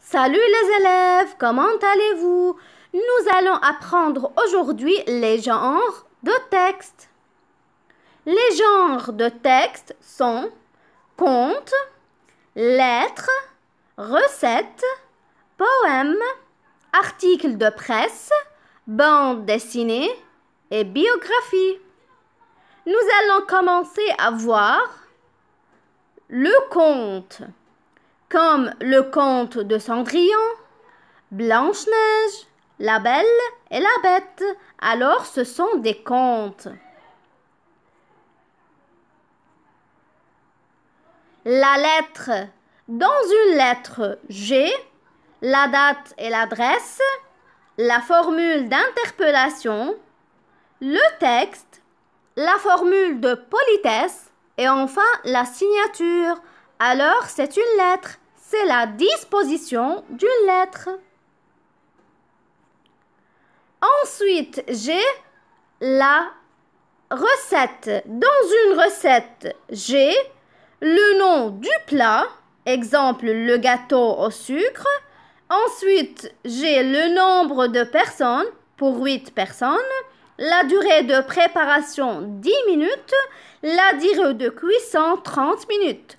Salut les élèves, comment allez-vous? Nous allons apprendre aujourd'hui les genres de texte. Les genres de texte sont contes, lettres, recettes, poèmes, articles de presse, bande dessinée et biographie. Nous allons commencer à voir le conte, comme le conte de Cendrillon, Blanche-Neige, La Belle et la Bête. Alors, ce sont des contes. La lettre. Dans une lettre G, la date et l'adresse, la formule d'interpellation, le texte, la formule de politesse et enfin la signature. Alors, c'est une lettre. C'est la disposition d'une lettre. Ensuite, j'ai la recette. Dans une recette, j'ai le nom du plat, exemple le gâteau au sucre. Ensuite, j'ai le nombre de personnes pour 8 personnes, la durée de préparation 10 minutes, la durée de cuisson 30 minutes.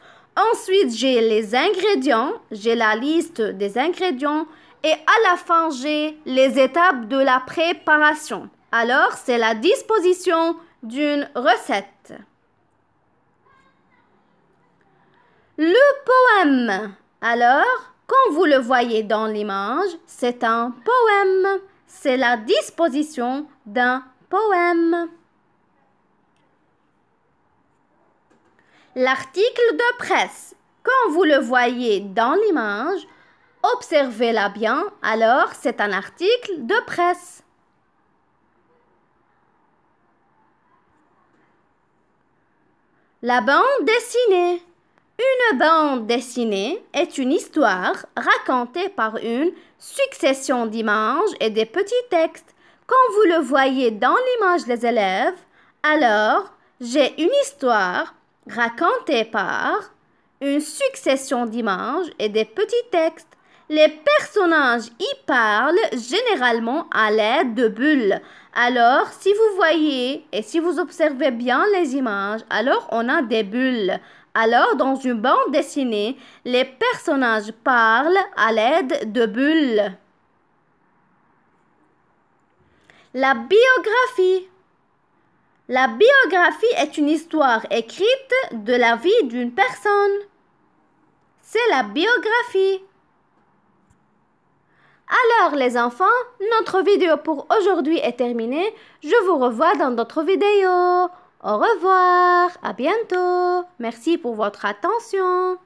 Ensuite, j'ai les ingrédients, j'ai la liste des ingrédients et à la fin, j'ai les étapes de la préparation. Alors, c'est la disposition d'une recette. Le poème. Alors, quand vous le voyez dans l'image, c'est un poème. C'est la disposition d'un poème. L'article de presse. Quand vous le voyez dans l'image, observez-la bien. Alors, c'est un article de presse. La bande dessinée. Une bande dessinée est une histoire racontée par une succession d'images et des petits textes. Quand vous le voyez dans l'image, les élèves, alors j'ai une histoire racontée par une succession d'images et des petits textes. Les personnages y parlent généralement à l'aide de bulles. Alors, si vous voyez et si vous observez bien les images, alors on a des bulles. Alors, dans une bande dessinée, les personnages parlent à l'aide de bulles. La biographie. La biographie est une histoire écrite de la vie d'une personne. C'est la biographie. Alors les enfants, notre vidéo pour aujourd'hui est terminée. Je vous revois dans d'autres vidéos. Au revoir, à bientôt. Merci pour votre attention.